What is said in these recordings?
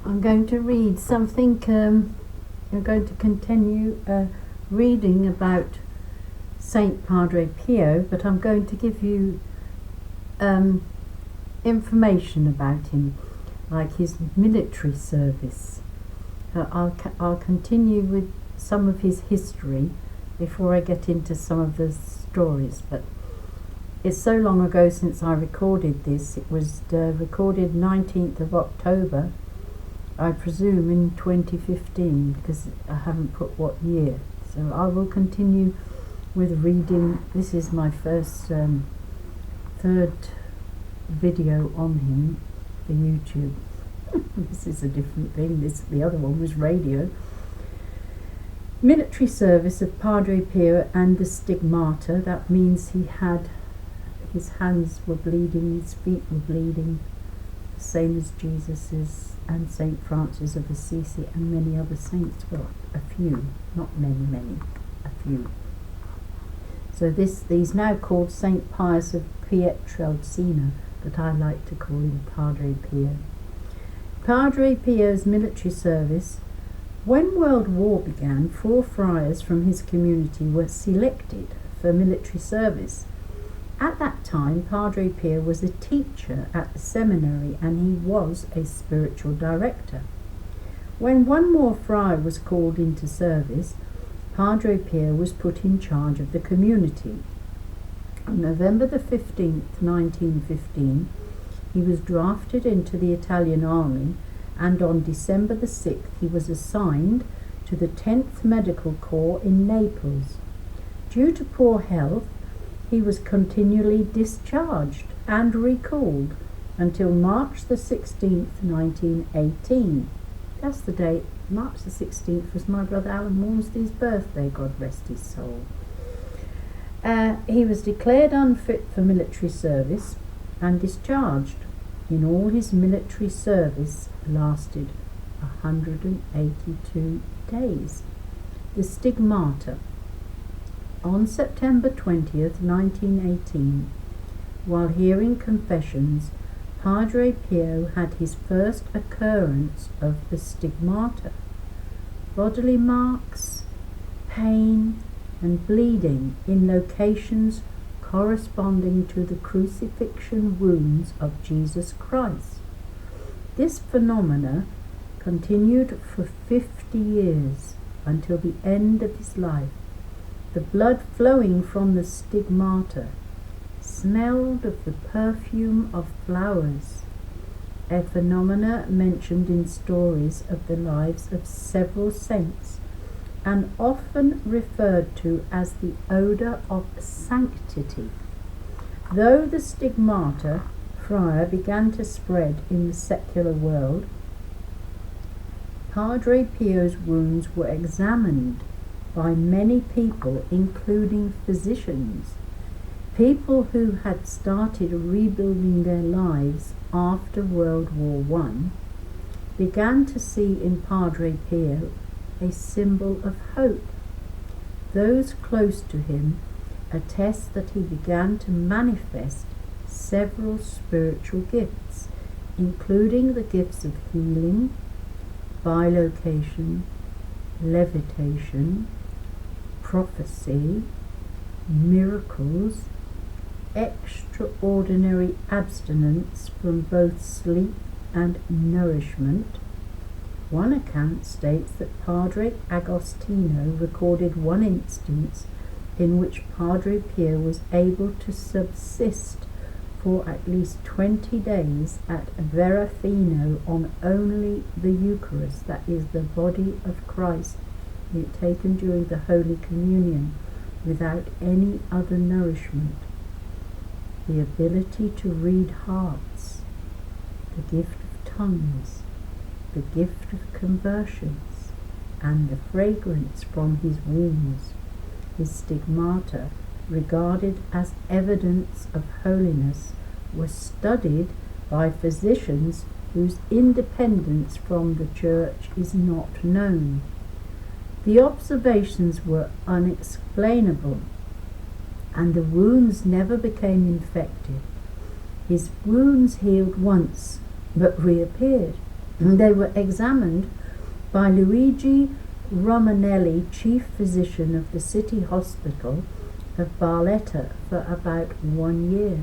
I'm going to read something. I'm going to continue reading about Saint Padre Pio, but I'm going to give you information about him, like his military service. I'll continue with some of his history before I get into some of the stories, but it's so long ago since I recorded this. It was recorded 19th of October, I presume in 2015, because I haven't put what year. So I will continue with reading. This is my first third video on him for YouTube. This is a different thing. The other one was radio. Military service of Padre Pio and the Stigmata. That means his hands were bleeding, his feet were bleeding, the same as Jesus's and Saint Francis of Assisi and many other saints. Well, a few, not many, a few. So he's now called Saint Pius of Pietrelcina, but I like to call him Padre Pio. Padre Pio's military service. When World War began, 4 friars from his community were selected for military service. At that time, Padre Pio was a teacher at the seminary and he was a spiritual director. When one more friar was called into service, Padre Pio was put in charge of the community. On November the 15th, 1915, he was drafted into the Italian army, and on December the 6th he was assigned to the 10th Medical Corps in Naples. Due to poor health, he was continually discharged and recalled until March the 16th, 1918. That's the date. March the 16th was my brother Alan Walmsley's birthday, God rest his soul. He was declared unfit for military service and discharged. In all, his military service lasted 182 days. The Stigmata. On September 20th, 1918, while hearing confessions, Padre Pio had his first occurrence of the stigmata, bodily marks, pain and bleeding in locations corresponding to the crucifixion wounds of Jesus Christ. This phenomena continued for 50 years until the end of his life. The blood flowing from the stigmata smelled of the perfume of flowers, a phenomena mentioned in stories of the lives of several saints and often referred to as the odour of sanctity. Though the stigmata friar began to spread in the secular world, Padre Pio's wounds were examined by many people, including physicians, people who had started rebuilding their lives after World War I, began to see in Padre Pio a symbol of hope. Those close to him attest that he began to manifest several spiritual gifts, including the gifts of healing, bilocation, levitation, prophecy, miracles, extraordinary abstinence from both sleep and nourishment. One account states that Padre Agostino recorded one instance in which Padre Pio was able to subsist for at least 20 days at Verafino on only the Eucharist, that is, the body of Christ, taken during the Holy Communion, without any other nourishment. The ability to read hearts, the gift of tongues, the gift of conversions, and the fragrance from his wounds, his stigmata, regarded as evidence of holiness, was studied by physicians whose independence from the Church is not known. The observations were unexplainable, and the wounds never became infected. His wounds healed once, but reappeared. They were examined by Luigi Romanelli, chief physician of the city hospital of Barletta, for about 1 year.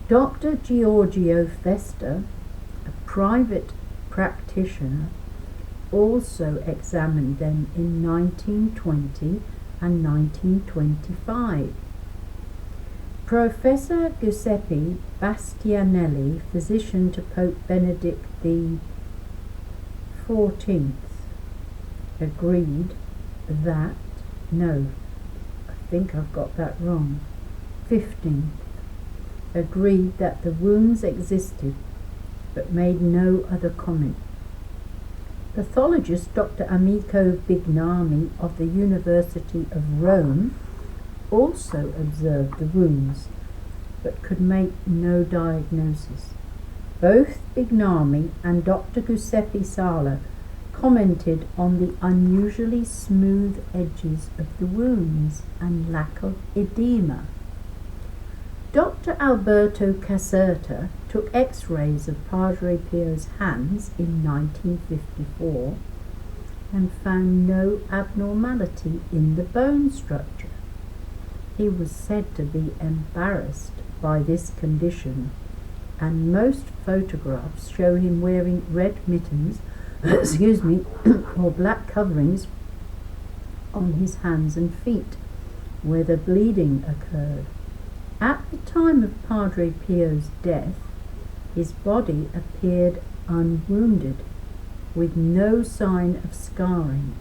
Dr. Giorgio Festa, a private practitioner, also examined them in 1920 and 1925. Professor Giuseppe Bastianelli, physician to Pope Benedict XIV, agreed that, no, I think I've got that wrong, 15th, agreed that the wounds existed, but made no other comment. Pathologist Dr. Amico Bignami of the University of Rome also observed the wounds, but could make no diagnosis. Both Bignami and Dr. Giuseppe Sala commented on the unusually smooth edges of the wounds and lack of edema. Dr. Alberto Caserta took X-rays of Padre Pio's hands in 1954 and found no abnormality in the bone structure. He was said to be embarrassed by this condition, and most photographs show him wearing red mittens or black coverings on his hands and feet where the bleeding occurred. At the time of Padre Pio's death, his body appeared unwounded, with no sign of scarring.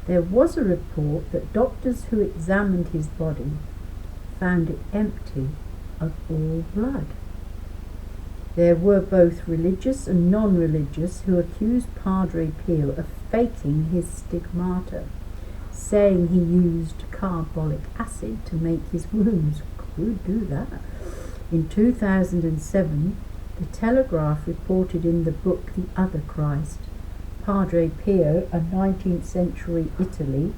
There was a report that doctors who examined his body found it empty of all blood. There were both religious and non-religious who accused Padre Pio of faking his stigmata, saying he used carbolic acid to make his wounds. Who'd do that? In 2007, the Telegraph reported in the book The Other Christ, Padre Pio, a 19th century Italy.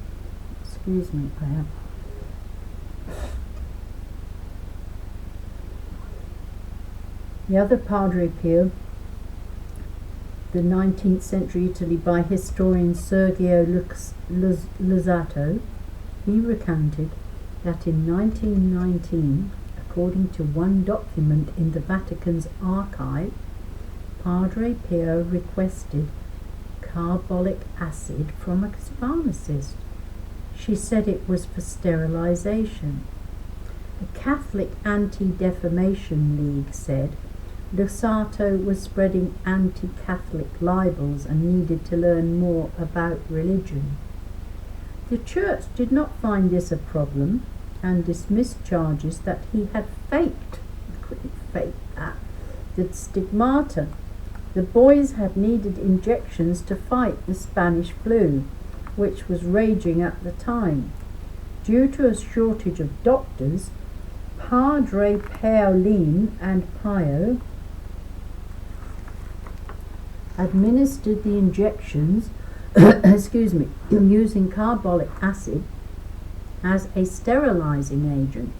The other Padre Pio, the 19th century Italy, by historian Sergio Luzzatto. He recounted that in 1919, according to one document in the Vatican's archive, Padre Pio requested carbolic acid from a pharmacist. She said it was for sterilization. The Catholic Anti-Defamation League said Luzzatto was spreading anti-Catholic libels and needed to learn more about religion. The Church did not find this a problem and dismissed charges that he had faked, the stigmata. The boys had needed injections to fight the Spanish flu, which was raging at the time. Due to a shortage of doctors, Padre Paolin and Pio administered the injections using carbolic acid as a sterilizing agent,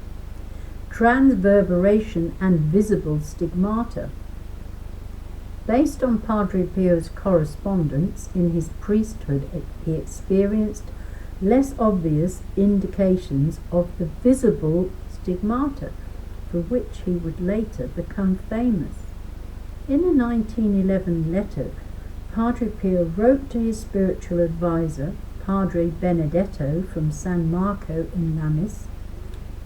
transverberation and visible stigmata. Based on Padre Pio's correspondence in his priesthood, he experienced less obvious indications of the visible stigmata, for which he would later become famous. In a 1911 letter, Padre Pio wrote to his spiritual advisor, Padre Benedetto from San Marco in Lamis,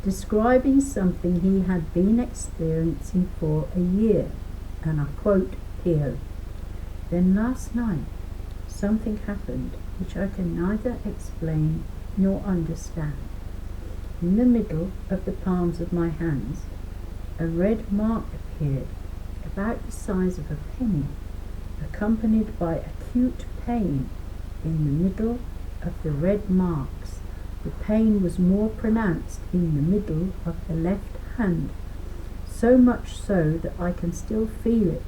describing something he had been experiencing for a year, and I quote Pio, "Then last night something happened which I can neither explain nor understand. In the middle of the palms of my hands, a red mark appeared about the size of a penny, accompanied by acute pain in the middle of the red marks. The pain was more pronounced in the middle of the left hand, so much so that I can still feel it.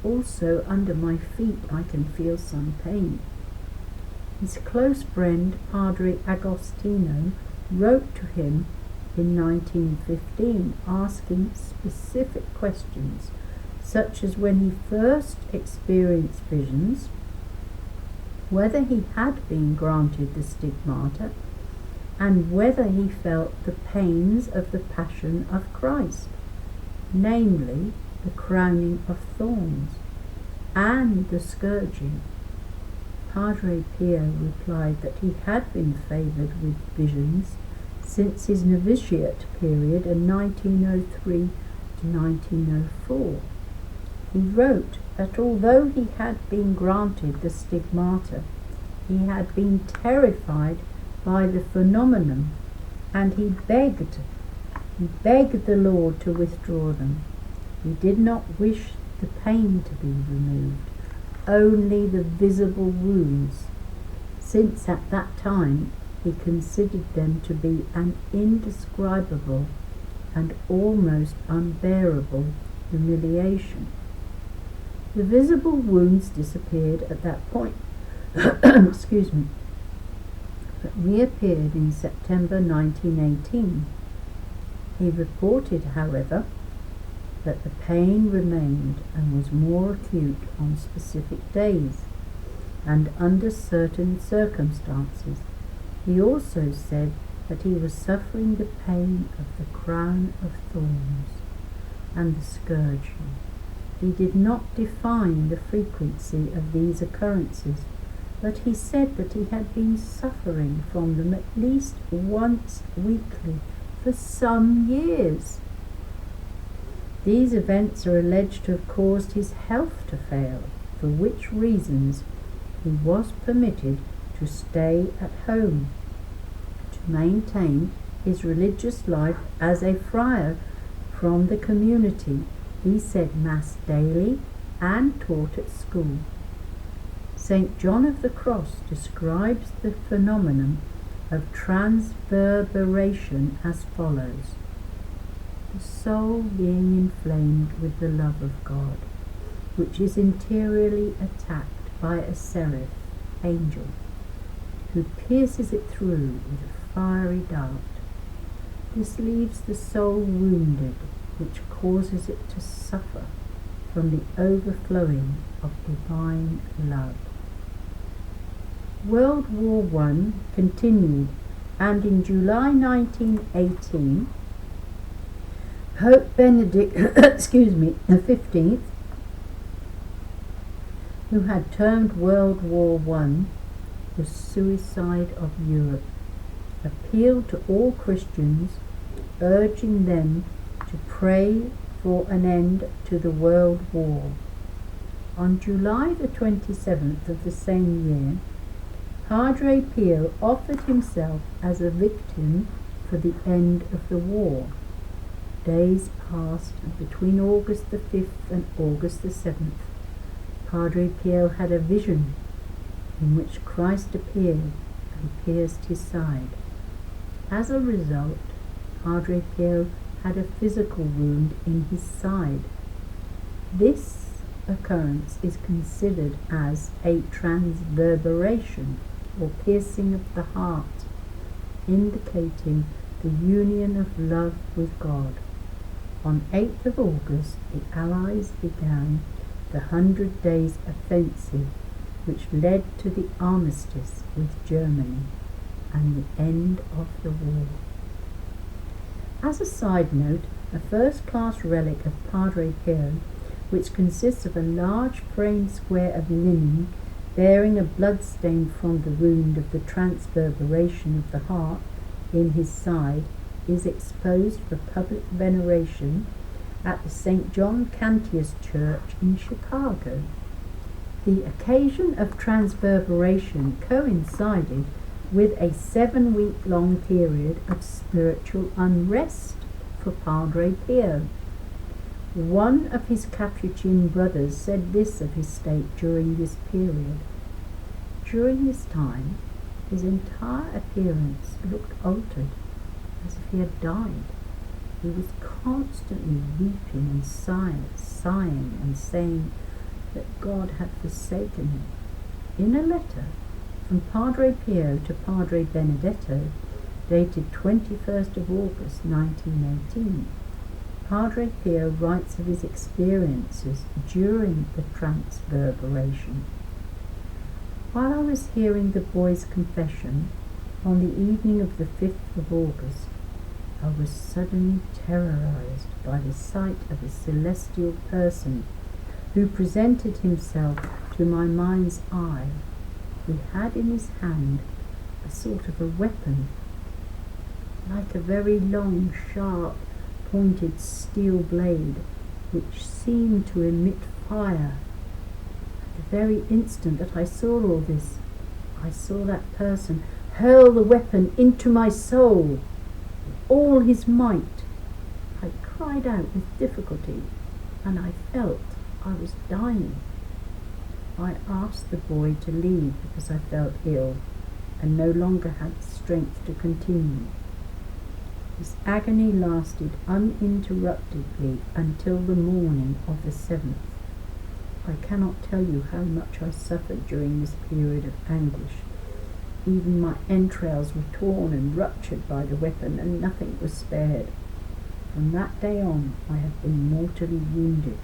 Also under my feet I can feel some pain." His close friend, Padre Agostino, wrote to him in 1915 asking specific questions, such as when he first experienced visions, whether he had been granted the stigmata, and whether he felt the pains of the passion of Christ, namely the crowning of thorns and the scourging. Padre Pio replied that he had been favoured with visions since his novitiate period in 1903 to 1904. He wrote that although he had been granted the stigmata, he had been terrified by the phenomenon, and he begged the Lord to withdraw them. He did not wish the pain to be removed, only the visible wounds, since at that time he considered them to be an indescribable and almost unbearable humiliation. The visible wounds disappeared at that point, excuse me, but reappeared in September 1918. He reported, however, that the pain remained and was more acute on specific days and under certain circumstances. He also said that he was suffering the pain of the crown of thorns and the scourging. He did not define the frequency of these occurrences, but he said that he had been suffering from them at least once weekly for some years. These events are alleged to have caused his health to fail, for which reasons he was permitted to stay at home, to maintain his religious life as a friar from the community. He said Mass daily and taught at school. St. John of the Cross describes the phenomenon of transverberation as follows: the soul being inflamed with the love of God, which is interiorly attacked by a seraph, angel, who pierces it through with a fiery dart. This leaves the soul wounded, which causes it to suffer from the overflowing of divine love. World War I continued, and in July 1918, Pope Benedict the 15th, who had termed World War I the suicide of Europe, appealed to all Christians, urging them to pray for an end to the World War. On July the 27th of the same year, Padre Pio offered himself as a victim for the end of the war. Days passed, and between August the 5th and August the 7th, Padre Pio had a vision in which Christ appeared and pierced his side. As a result, Padre Pio had a physical wound in his side. This occurrence is considered as a transverberation, or piercing of the heart, indicating the union of love with God. On 8th of August, the Allies began the 100 Days Offensive, which led to the armistice with Germany and the end of the war. As a side note, a first-class relic of Padre Pio, which consists of a large framed square of linen bearing a blood stain from the wound of the transverberation of the heart in his side, is exposed for public veneration at the St. John Cantius Church in Chicago. The occasion of transverberation coincided with a 7-week-long period of spiritual unrest for Padre Pio. One of his Capuchin brothers said this of his state during this period: during this time, his entire appearance looked altered, as if he had died. He was constantly weeping and sighing and saying that God had forsaken him. In a letter from Padre Pio to Padre Benedetto, dated 21st of August 1918, Padre Pio writes of his experiences during the transverberation. While I was hearing the boy's confession on the evening of the 5th of August, I was suddenly terrorized by the sight of a celestial person who presented himself to my mind's eye. He had in his hand a sort of a weapon, like a very long, sharp, pointed steel blade, which seemed to emit fire. At the very instant that I saw all this, I saw that person hurl the weapon into my soul with all his might. I cried out with difficulty, and I felt I was dying. I asked the boy to leave because I felt ill and no longer had strength to continue. His agony lasted uninterruptedly until the morning of the 7th. I cannot tell you how much I suffered during this period of anguish. Even my entrails were torn and ruptured by the weapon, and nothing was spared. From that day on, I have been mortally wounded.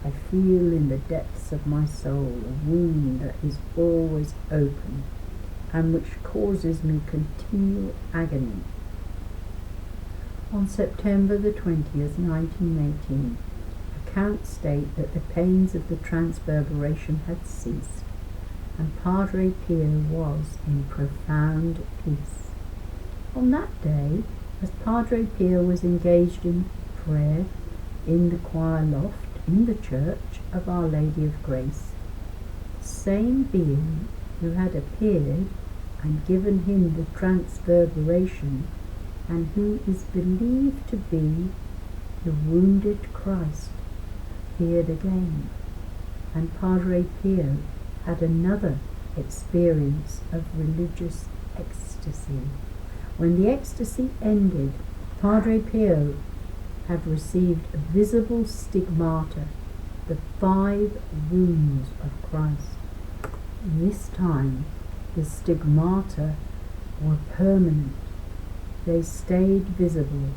I feel in the depths of my soul a wound that is always open, and which causes me continual agony. On September the 20th, 1918, accounts state that the pains of the transverberation had ceased, and Padre Pio was in profound peace. On that day, as Padre Pio was engaged in prayer in the choir loft in the church of Our Lady of Grace, the same being who had appeared and given him the transverberation, and who is believed to be the wounded Christ, appeared again, and Padre Pio had another experience of religious ecstasy. When the ecstasy ended, Padre Pio had received a visible stigmata, the 5 wounds of Christ. This time, the stigmata were permanent. They stayed visible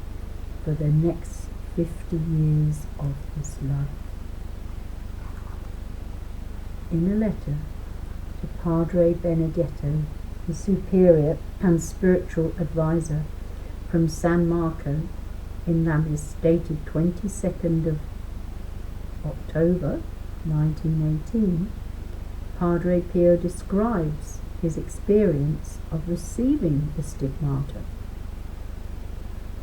for the next 50 years of his life. In a letter to Padre Benedetto, the superior and spiritual advisor from San Marco in Lamis, dated 22nd of October 1918, Padre Pio describes his experience of receiving the stigmata.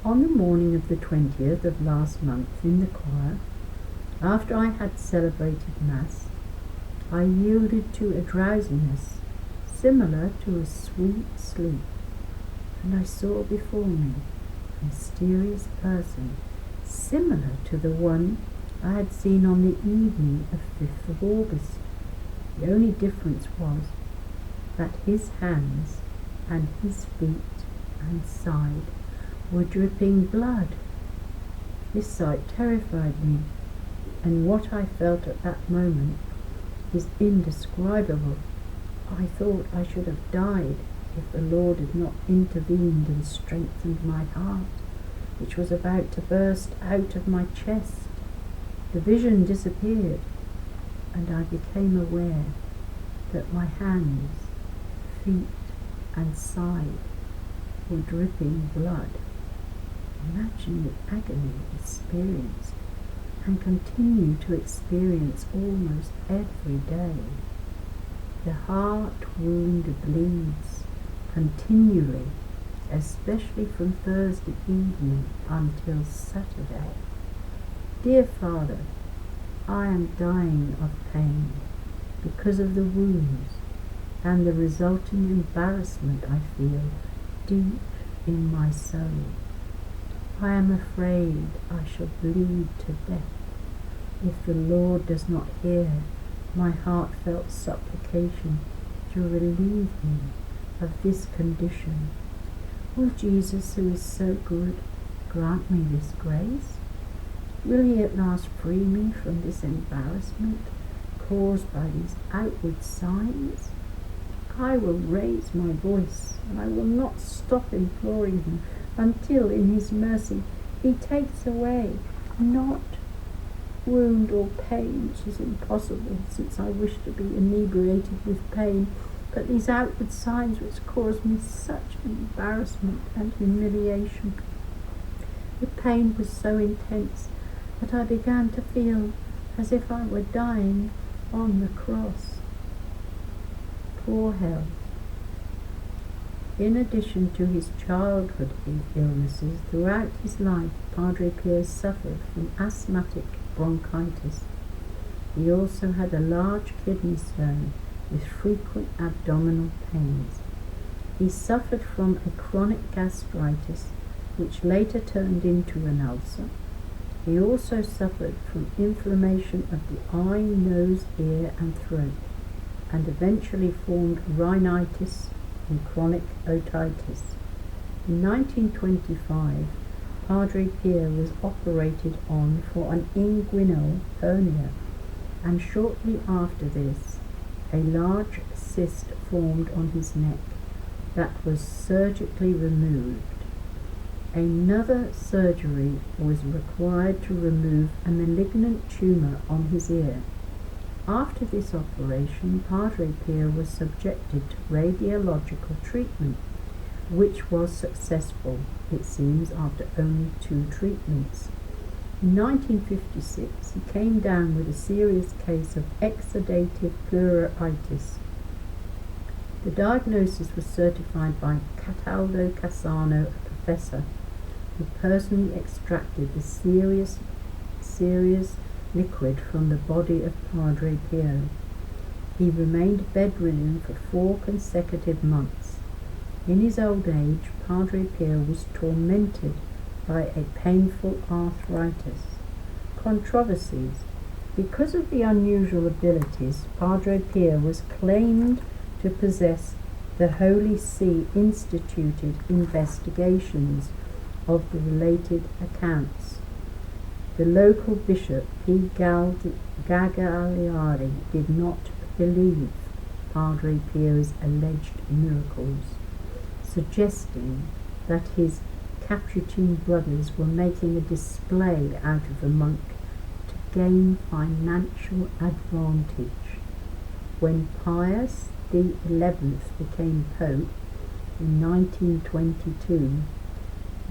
On the morning of the 20th of last month in the choir, after I had celebrated Mass, I yielded to a drowsiness similar to a sweet sleep, and I saw before me a mysterious person similar to the one I had seen on the evening of 5th of August. The only difference was that his hands and his feet and side were dripping blood. This sight terrified me, and what I felt at that moment is indescribable. I thought I should have died if the Lord had not intervened and strengthened my heart, which was about to burst out of my chest. The vision disappeared, and I became aware that my hands, feet, and side were dripping blood. Imagine the agony experienced and continue to experience almost every day. The heart wound bleeds continually, especially from Thursday evening until Saturday. Dear Father, I am dying of pain because of the wounds and the resulting embarrassment I feel deep in my soul. I am afraid I shall bleed to death if the Lord does not hear my heartfelt supplication to relieve me of this condition. Will Jesus, who is so good, grant me this grace? Will he at last free me from this embarrassment caused by these outward signs? I will raise my voice, and I will not stop imploring him until, in his mercy, he takes away not wound or pain, which is impossible, since I wish to be inebriated with pain, but these outward signs which caused me such embarrassment and humiliation. The pain was so intense that I began to feel as if I were dying on the cross. Poor health. In addition to his childhood illnesses, throughout his life, Padre Pio suffered from asthmatic bronchitis. He also had a large kidney stone with frequent abdominal pains. He suffered from a chronic gastritis, which later turned into an ulcer. He also suffered from inflammation of the eye, nose, ear and throat, and eventually formed rhinitis and chronic otitis. In 1925, Padre Pio was operated on for an inguinal hernia, and shortly after this, a large cyst formed on his neck that was surgically removed. Another surgery was required to remove a malignant tumour on his ear. After this operation, Padre Pio was subjected to radiological treatment, which was successful, it seems, after only 2 treatments. In 1956, he came down with a serious case of exudative pleuritis. The diagnosis was certified by Cataldo Cassano, a professor, who personally extracted the serious liquid from the body of Padre Pio. He remained bedridden for 4 consecutive months. In his old age, Padre Pio was tormented by a painful arthritis. Controversies. Because of the unusual abilities, Padre Pio was claimed to possess. The Holy See instituted investigations of the related accounts. The local bishop, P. Gagliari, did not believe Padre Pio's alleged miracles, suggesting that his Capuchin brothers were making a display out of the monk to gain financial advantage. When Pius XI became Pope in 1922,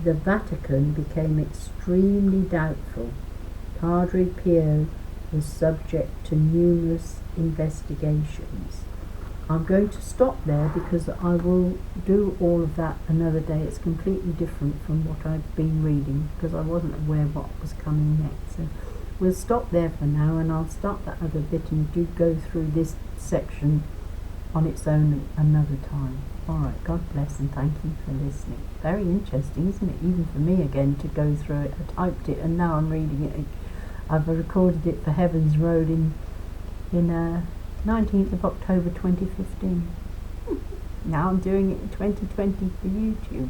the Vatican became extremely doubtful. Padre Pio was subject to numerous investigations. I'm going to stop there because I will do all of that another day. It's completely different from what I've been reading because I wasn't aware what was coming next. So we'll stop there for now, and I'll start that other bit and do go through this section on its own another time. Alright, God bless and thank you for listening. Very interesting, isn't it? Even for me again to go through it. I typed it and now I'm reading it. I've recorded it for Heaven's Road in 19th of October 2015. Now I'm doing it in 2020 for YouTube.